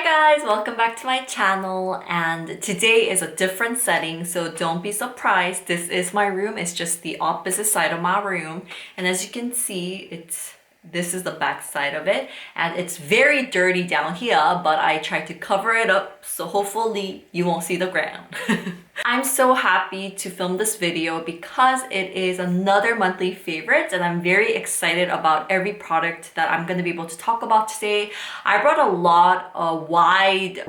guys, welcome back to my channel, and today is a different setting, so don't be surprised. This is my room. It's just the opposite side of my room, and as you can see, this is the back side of it, and it's very dirty down here, but I tried to cover it up, so hopefully you won't see the ground. I'm so happy to film this video because it is another monthly favorite, and I'm very excited about every product that I'm going to be able to talk about today. I brought a lot of wide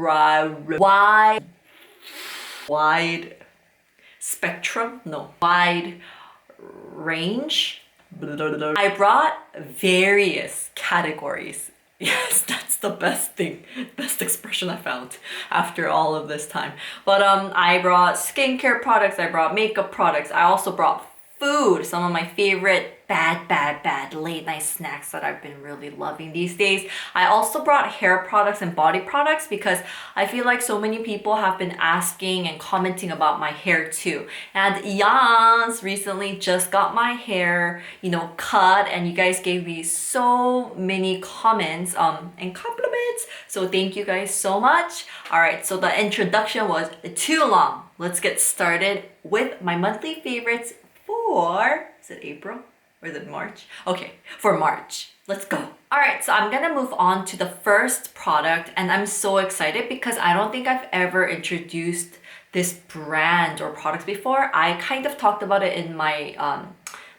spectrum, no, wide range. I brought various categories. Yes, that's the best expression I found after all of this time. But I brought skincare products, I brought makeup products, I also brought food, some of my favorite bad late night snacks that I've been really loving these days. I also brought hair products and body products because I feel like so many people have been asking and commenting about my hair too. And Yans recently just got my hair, cut, and you guys gave me so many comments and compliments. So thank you guys so much. All right, so the introduction was too long. Let's get started with my monthly favorites for, is it April? Or is it March? Okay, for March. Let's go. All right, so I'm gonna move on to the first product, and I'm so excited because I don't think I've ever introduced this brand or product before. I kind of talked about it in my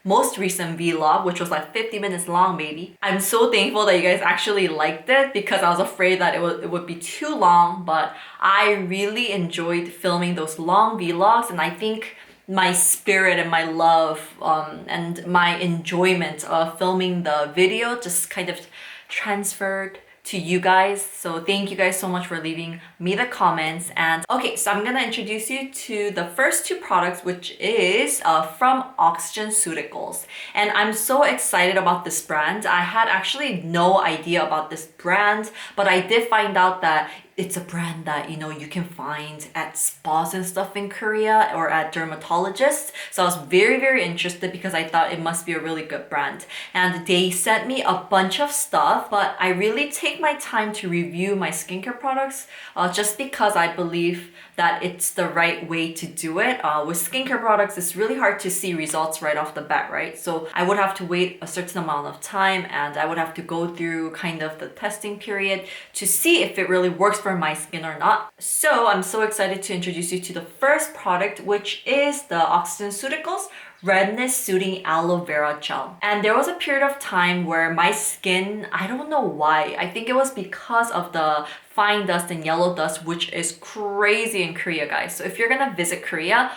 most recent vlog, which was like 50 minutes long, baby. I'm so thankful that you guys actually liked it because I was afraid that it would be too long, but I really enjoyed filming those long vlogs, and I think my spirit and my love and my enjoyment of filming the video just kind of transferred to you guys. So thank you guys so much for leaving me the comments. And okay, so I'm gonna introduce you to the first two products, which is from OXYGENCEUTICALS. And I'm so excited about this brand. I had actually no idea about this brand, but I did find out that it's a brand that you can find at spas and stuff in Korea or at dermatologists. So I was very interested because I thought it must be a really good brand. And they sent me a bunch of stuff, but I really take my time to review my skincare products just because I believe that it's the right way to do it. With skincare products, it's really hard to see results right off the bat, right? So I would have to wait a certain amount of time, and I would have to go through kind of the testing period to see if it really works for my skin or not. So I'm so excited to introduce you to the first product, which is the OXYGENCEUTICALS Redness Soothing Aloe Vera Gel. And there was a period of time where my skin, I don't know why, I think it was because of the fine dust and yellow dust, which is crazy in Korea, guys. So if you're gonna visit Korea,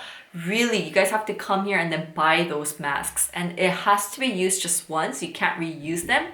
really, you guys have to come here and then buy those masks. And it has to be used just once, you can't reuse them.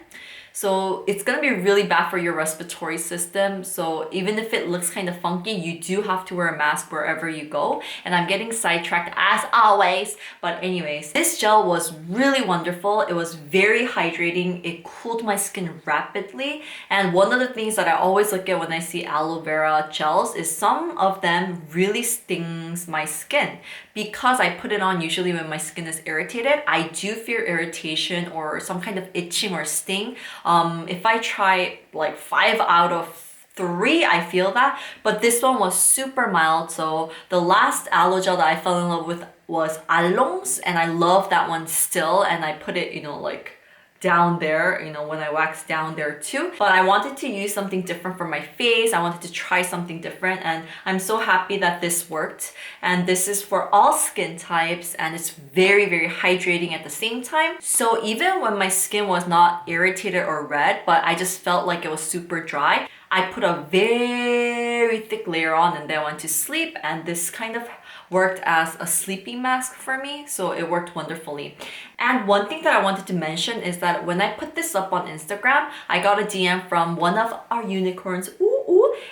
So it's gonna be really bad for your respiratory system. So even if it looks kind of funky, you do have to wear a mask wherever you go. And I'm getting sidetracked as always. But anyways, this gel was really wonderful. It was very hydrating. It cooled my skin rapidly. And one of the things that I always look at when I see aloe vera gels is some of them really stings my skin. Because I put it on usually when my skin is irritated, I do fear irritation or some kind of itching or sting. If I try like 5 out of 3, I feel that, but this one was super mild. So the last aloe gel that I fell in love with was Aloe's, and I love that one still, and I put it, like down there, when I wax down there too. But I wanted to use something different for my face. I wanted to try something different, and I'm so happy that this worked. And this is for all skin types, and it's very hydrating at the same time. So even when my skin was not irritated or red, but I just felt like it was super dry, I put a very thick layer on and then went to sleep, and this kind of worked as a sleeping mask for me, so it worked wonderfully. And one thing that I wanted to mention is that when I put this up on Instagram, I got a DM from one of our unicorns,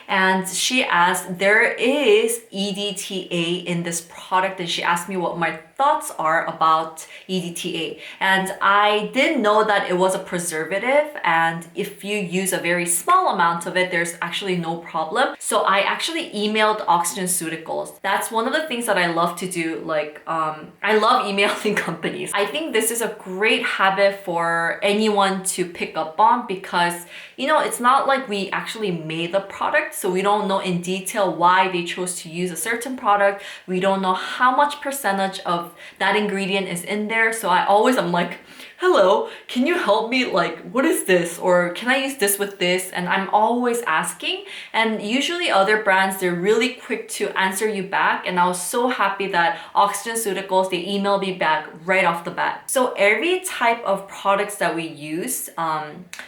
and she asked, there is EDTA in this product, and she asked me what my thoughts are about EDTA. And I didn't know that it was a preservative, and if you use a very small amount of it, there's actually no problem. So I actually emailed OXYGENCEUTICALS. That's one of the things that I love to do. Like, I love emailing companies. I think this is a great habit for anyone to pick up on because, you know, it's not like we actually made the product, so we don't know in detail why they chose to use a certain product. We don't know how much percentage of that ingredient is in there. So I'm like, hello, can you help me? Like, what is this? Or can I use this with this? And I'm always asking. And usually other brands, they're really quick to answer you back. And I was so happy that OXYGENCEUTICALS, they emailed me back right off the bat. So every type of products that we use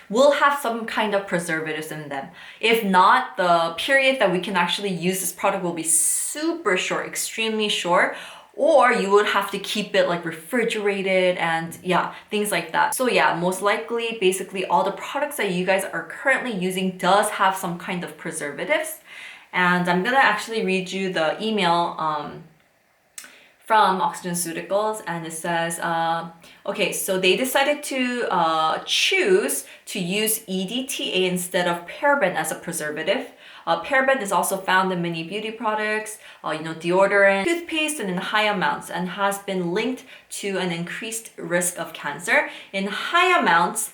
will have some kind of preservatives in them. If not, the period that we can actually use this product will be super short, extremely short, or you would have to keep it like refrigerated and yeah, things like that. So yeah, most likely, basically all the products that you guys are currently using does have some kind of preservatives. And I'm gonna actually read you the email from OXYGENCEUTICALS, and it says, okay, so they decided to choose to use EDTA instead of paraben as a preservative. Paraben is also found in many beauty products, deodorant, toothpaste, and in high amounts, and has been linked to an increased risk of cancer. In high amounts,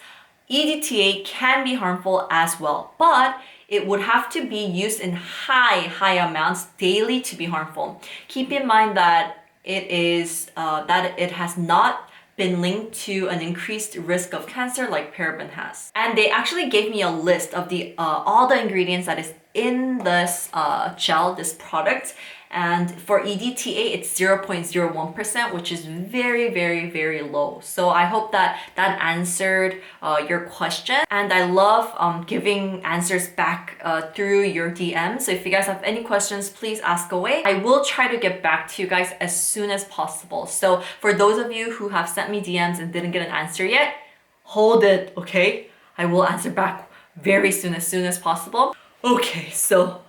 EDTA can be harmful as well, but it would have to be used in high amounts daily to be harmful. Keep in mind that it has not been linked to an increased risk of cancer like paraben has. And they actually gave me a list of the all the ingredients that is in this gel, this product. And for EDTA, it's 0.01%, which is very, very, very low. So I hope that that answered your question. And I love giving answers back through your DM. So if you guys have any questions, please ask away. I will try to get back to you guys as soon as possible. So for those of you who have sent me DMs and didn't get an answer yet, hold it, okay? I will answer back very soon, as soon as possible. Okay, so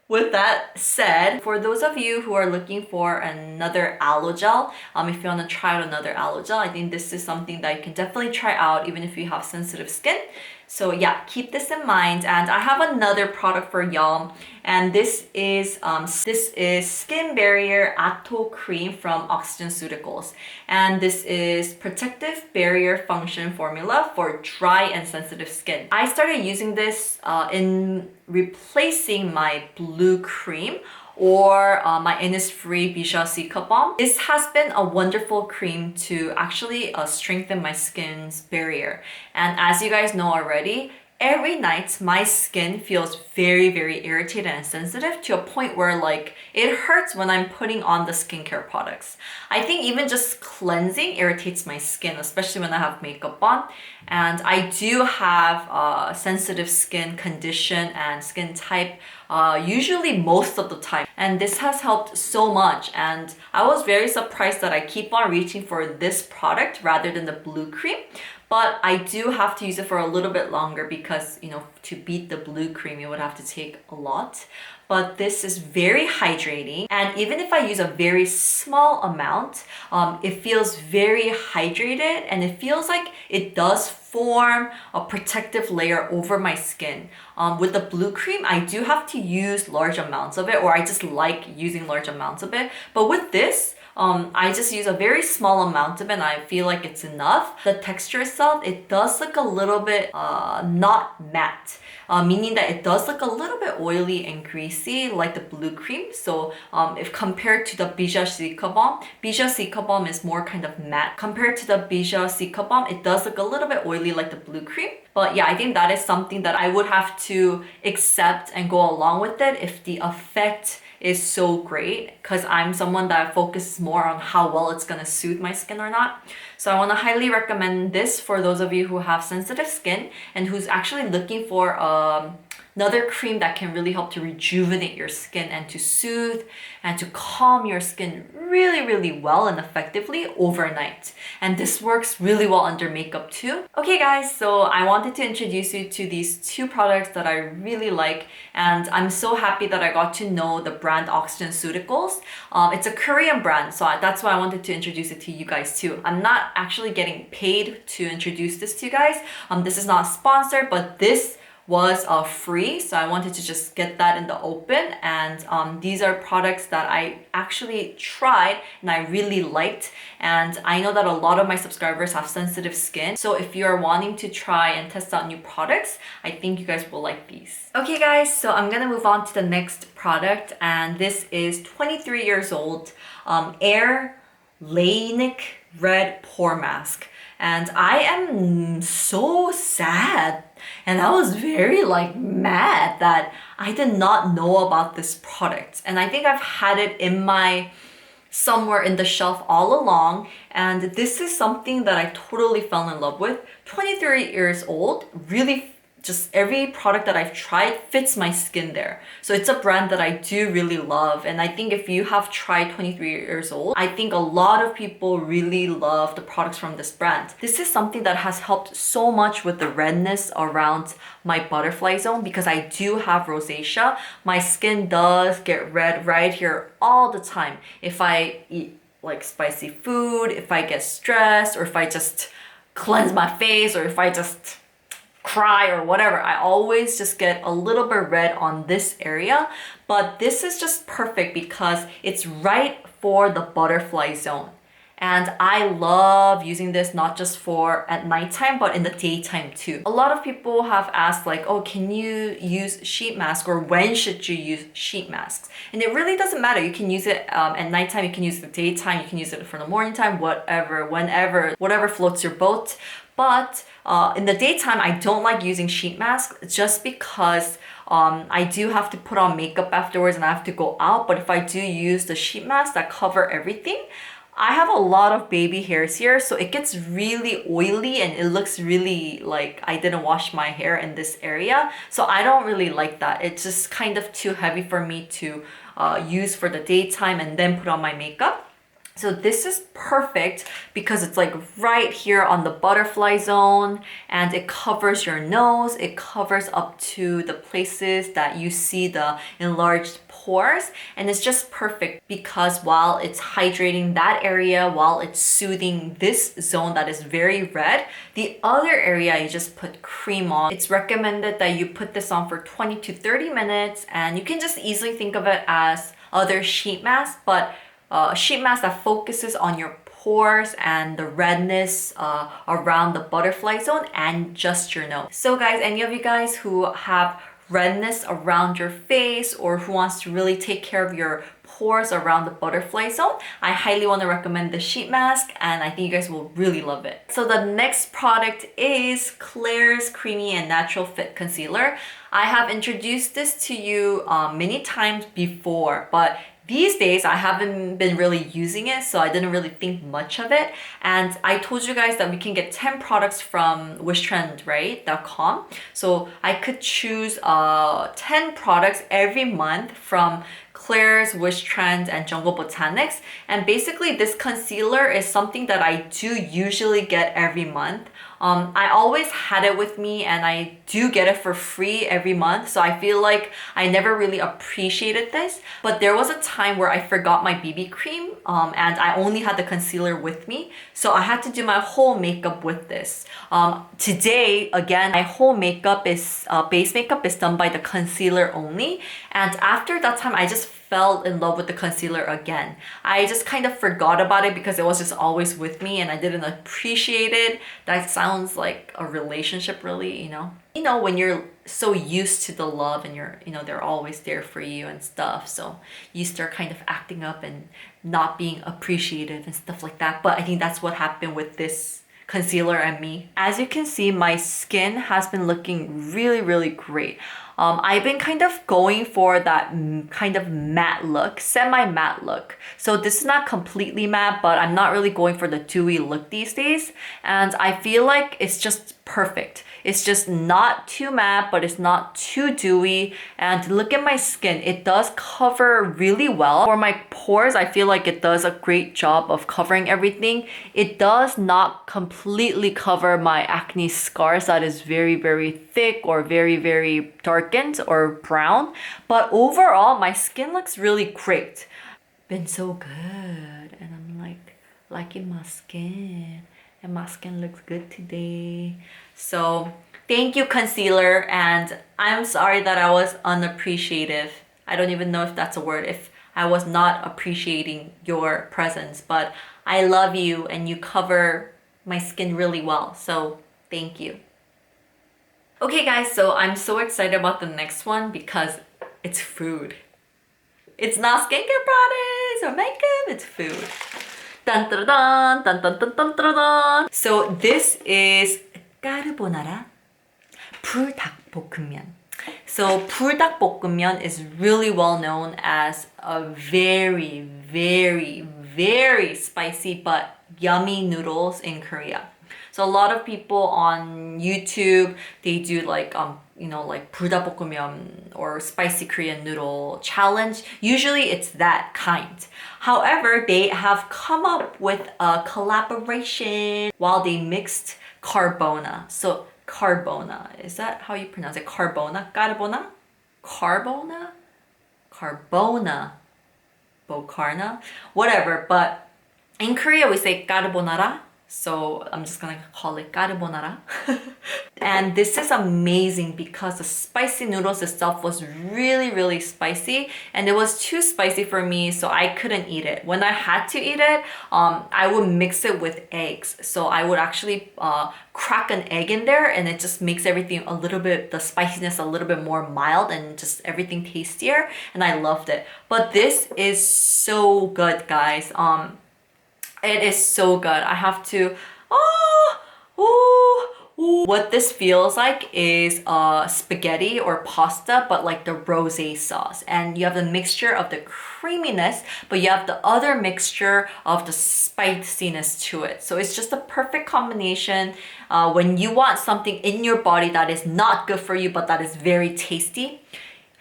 with that said, for those of you who are looking for another aloe gel, if you want to try out another aloe gel, I think this is something that you can definitely try out even if you have sensitive skin. So yeah, keep this in mind. And I have another product for y'all, and this is Skin Barrier Atoll Cream from OXYGENCEUTICALS. And this is Protective Barrier Function Formula for dry and sensitive skin. I started using this in replacing my blue cream or my INNISFREE Bisha Cica Balm. This has been a wonderful cream to actually strengthen my skin's barrier. And as you guys know already, every night my skin feels very, very irritated and sensitive to a point where like it hurts when I'm putting on the skincare products. I think even just cleansing irritates my skin, especially when I have makeup on. And I do have sensitive skin condition and skin type usually most of the time. And this has helped so much. And I was very surprised that I keep on reaching for this product rather than the blue cream. But I do have to use it for a little bit longer because, you know, to beat the blue cream, it would have to take a lot. But this is very hydrating. And even if I use a very small amount, it feels very hydrated, and it feels like it does form a protective layer over my skin. With the blue cream, I do have to use large amounts of it, or I just like using large amounts of it. But with this, I just use a very small amount of it and I feel like it's enough. The texture itself, it does look a little bit not matte. Meaning that it does look a little bit oily and greasy like the blue cream. So if compared to the Bisha Cica Balm is more kind of matte. Compared to the Bisha Cica Balm, it does look a little bit oily like the blue cream. But yeah, I think that is something that I would have to accept and go along with it if the effect is so great, because I'm someone that focuses more on how well it's gonna soothe my skin or not. So I want to highly recommend this for those of you who have sensitive skin and who's actually looking for Another cream that can really help to rejuvenate your skin and to soothe and to calm your skin really, really well and effectively overnight. And this works really well under makeup too. Okay guys, so I wanted to introduce you to these two products that I really like, and I'm so happy that I got to know the brand OXYGENCEUTICALS. It's a Korean brand, so that's why I wanted to introduce it to you guys too. I'm not actually getting paid to introduce this to you guys. This is not sponsored, but this was free, so I wanted to just get that in the open. And these are products that I actually tried and I really liked, and I know that a lot of my subscribers have sensitive skin, so if you're wanting to try and test out new products, I think you guys will like these. Okay guys, so I'm gonna move on to the next product, and this is 23 years old Airy Red Pore Mask. And I am so sad, and I was very mad that I did not know about this product. And I think I've had it in somewhere in the shelf all along, and this is something that I totally fell in love with. 23 years old, really just every product that I've tried fits my skin there. So it's a brand that I do really love, and I think if you have tried 23 years old, I think a lot of people really love the products from this brand. This is something that has helped so much with the redness around my butterfly zone because I do have rosacea. My skin does get red right here all the time. If I eat spicy food, if I get stressed, or if I just cleanse my face, or if I just cry or whatever, I always just get a little bit red on this area. But this is just perfect because it's right for the butterfly zone. And I love using this not just for at nighttime, but in the daytime too. A lot of people have asked oh, can you use sheet mask, or when should you use sheet masks? And it really doesn't matter. You can use it at nighttime, you can use it at daytime, you can use it for the morning time, whatever, whenever, whatever floats your boat. But in the daytime, I don't like using sheet masks just because I do have to put on makeup afterwards and I have to go out. But if I do use the sheet mask that cover everything, I have a lot of baby hairs here, so it gets really oily and it looks really like I didn't wash my hair in this area. So I don't really like that. It's just kind of too heavy for me to use for the daytime and then put on my makeup. So this is perfect because it's right here on the butterfly zone, and it covers your nose. It covers up to the places that you see the enlarged pores, and it's just perfect because while it's hydrating that area, while it's soothing this zone that is very red, the other area you just put cream on. It's recommended that you put this on for 20 to 30 minutes, and you can just easily think of it as other sheet masks, but a sheet mask that focuses on your pores and the redness around the butterfly zone and just your nose. So guys, any of you guys who have redness around your face or who wants to really take care of your pores around the butterfly zone, I highly want to recommend the sheet mask, and I think you guys will really love it. So the next product is KLAIRS Creamy and Natural Fit Concealer. I have introduced this to you many times before, but these days, I haven't been really using it, so I didn't really think much of it. And I told you guys that we can get 10 products from wishtrend, right? .com. So I could choose 10 products every month from KLAIRS, wishtrend, and Jungle Botanics. And basically, this concealer is something that I do usually get every month. I always had it with me, and I do get it for free every month, so I feel like I never really appreciated this. But there was a time where I forgot my BB cream and I only had the concealer with me, so I had to do my whole makeup with this. Today, again, my whole makeup is base makeup is done by the concealer only, and after that time I just fell in love with the concealer again. I just kind of forgot about it because it was just always with me and I didn't appreciate it. That sounds like a relationship, really, you know? You know, when you're so used to the love and you're, you know, they're always there for you and stuff. So you start kind of acting up and not being appreciative and stuff like that. But I think that's what happened with this concealer and me. As you can see, my skin has been looking really, really great. I've been kind of going for that kind of matte look, semi-matte look. So this is not completely matte, but I'm not really going for the dewy look these days. And I feel like it's just perfect. It's just not too matte, but it's not too dewy. And look at my skin. It does cover really well. For my pores, I feel like it does a great job of covering everything. It does not completely cover my acne scars that is very, very thick or very, very darkened or brown. But overall, my skin looks really great. Been so good. And I'm like liking my skin. And my skin looks good today. So thank you, concealer. And I'm sorry that I was unappreciative. I don't even know if that's a word, if I was not appreciating your presence. But I love you and you cover my skin really well. So thank you. Okay guys, so I'm so excited about the next one because it's food. It's not skincare products or makeup, it's food. Dun, dun, dun, dun, dun, dun, dun, dun, dun. So this is 까르보나라 불닭볶음면. So 불닭볶음면 is really well known as a very, very, very spicy but yummy noodles in Korea. So a lot of people on YouTube, they do like like 불닭볶음면 or spicy Korean noodle challenge. Usually it's that kind. However, they have come up with a collaboration while they mixed carbona. So carbona, is that how you pronounce it? Carbona? Carbona? Carbona? Carbona? Bocarna? Whatever, but in Korea we say carbonara. So I'm just gonna call it carbonara. And this is amazing because the spicy noodles itself was really, really spicy. And it was too spicy for me, so I couldn't eat it. When I had to eat it, I would mix it with eggs. So I would actually crack an egg in there and it just makes everything a little bit, the spiciness a little bit more mild and just everything tastier. And I loved it. But this is so good, guys. It is so good. I have to, what this feels like is spaghetti or pasta, but like the rosé sauce. And you have the mixture of the creaminess, but you have the other mixture of the spiciness to it. So it's just a perfect combination when you want something in your body that is not good for you, but that is very tasty.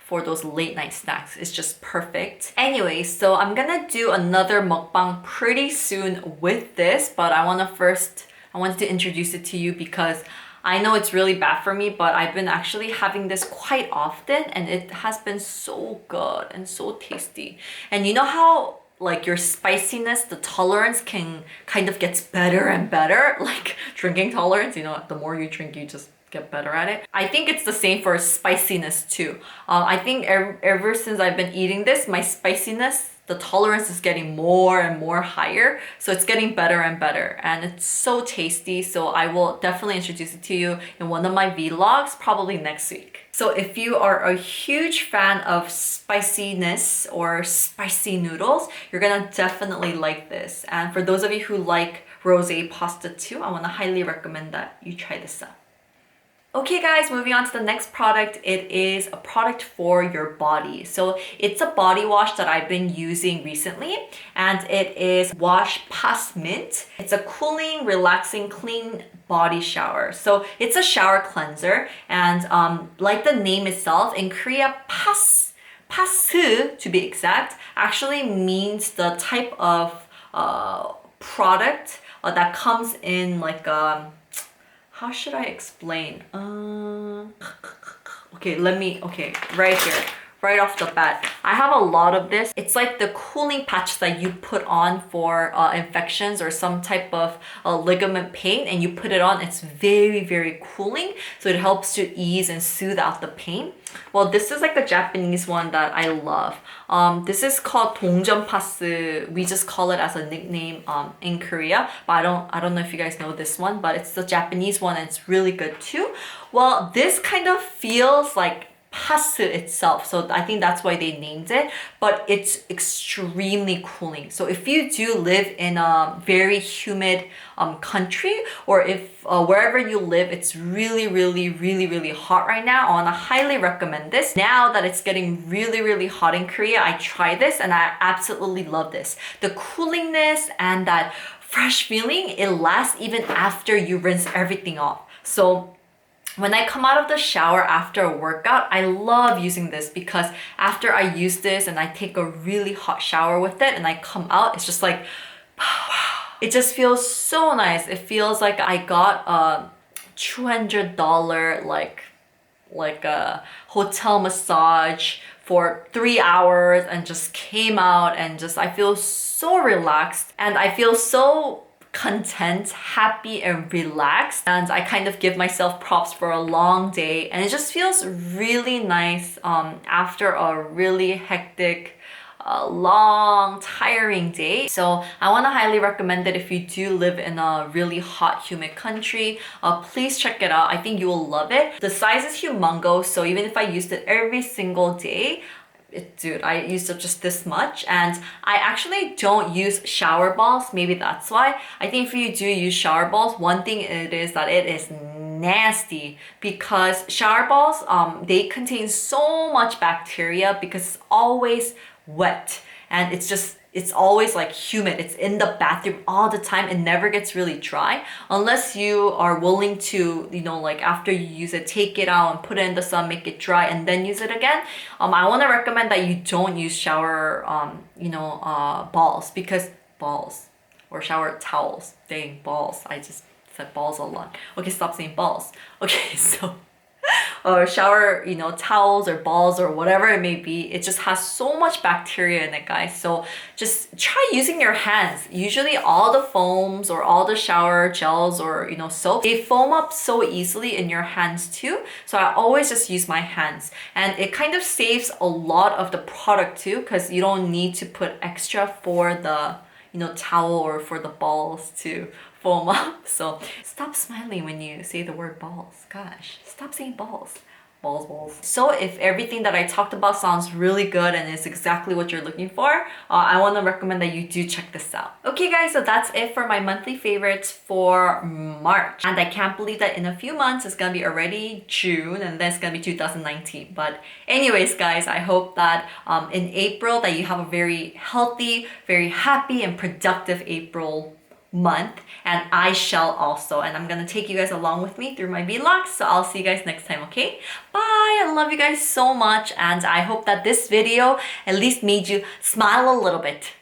For those late night snacks, it's just perfect. Anyway, so I'm gonna do another mukbang pretty soon with this, but I wanted to introduce it to you because I know it's really bad for me, but I've been actually having this quite often and it has been so good and so tasty. And you know how like your spiciness, the tolerance can kind of gets better and better, like drinking tolerance, the more you drink, you just get better at it. I think it's the same for spiciness too. I think ever since I've been eating this, my spiciness, the tolerance is getting more and more higher. So it's getting better and better. And it's so tasty. So I will definitely introduce it to you in one of my vlogs, probably next week. So if you are a huge fan of spiciness or spicy noodles, you're gonna definitely like this. And for those of you who like rosé pasta too, I wanna highly recommend that you try this out. Okay guys, moving on to the next product. It is a product for your body. So it's a body wash that I've been using recently and it is Wash Pas Mint. It's a cooling, relaxing, clean body shower. So it's a shower cleanser and like the name itself, in Korea, pas to be exact, actually means the type of product that comes in like how should I explain? Okay, right here, right off the bat. I have a lot of this. It's like the cooling patch that you put on for infections or some type of ligament pain, and you put it on. It's very, very cooling. So it helps to ease and soothe out the pain. Well, this is like the Japanese one that I love. This is called 동전파스. We just call it as a nickname in Korea. But I don't know if you guys know this one, but it's the Japanese one and it's really good too. Well, this kind of feels like pasu itself, so I think that's why they named it, but it's extremely cooling. So if you do live in a very humid country, or if wherever you live it's really, really, really, really hot right now, I want to highly recommend this. Now that it's getting really, really hot in Korea, I tried this and I absolutely love this. The coolingness and that fresh feeling, it lasts even after you rinse everything off. So when I come out of the shower after a workout, I love using this because after I use this and I take a really hot shower with it and I come out, it's just like, it just feels so nice. It feels like I got a $200 like a hotel massage for 3 hours and just came out and just I feel so relaxed and I feel so content, happy and relaxed, and I kind of give myself props for a long day, and it just feels really nice after a really hectic long tiring day. So I want to highly recommend it if you do live in a really hot humid country. Please check it out. I think you will love it. The size is humongous, so even if I used it every single day, dude, I used up just this much, and I actually don't use shower balls. Maybe that's why. I think if you do use shower balls, one thing it is that it is nasty because shower balls, they contain so much bacteria because it's always wet and it's always like humid. It's in the bathroom all the time. It never gets really dry unless you are willing to, you know, like after you use it, take it out and put it in the sun, make it dry and then use it again. I want to recommend that you don't use shower, balls because balls or shower towels. Dang, balls. I just said balls a lot. Okay, stop saying balls. Okay, so or shower, you know, towels or balls or whatever it may be, it just has so much bacteria in it, guys. So just try using your hands. Usually all the foams or all the shower gels or, you know, soap, they foam up so easily in your hands too. So I always just use my hands, and it kind of saves a lot of the product too because you don't need to put extra for the, you know, towel or for the balls to foam up. So stop smiling when you say the word balls. Gosh, stop saying balls. Balls, balls. So if everything that I talked about sounds really good and is exactly what you're looking for, I want to recommend that you do check this out. Okay guys, so that's it for my monthly favorites for March. And I can't believe that in a few months it's gonna be already June and then it's gonna be 2019. But anyways guys, I hope that in April that you have a very healthy, very happy and productive April month, and I shall also, and I'm gonna take you guys along with me through my vlogs. So I'll see you guys next time. Okay, bye. I love you guys so much, and I hope that this video at least made you smile a little bit.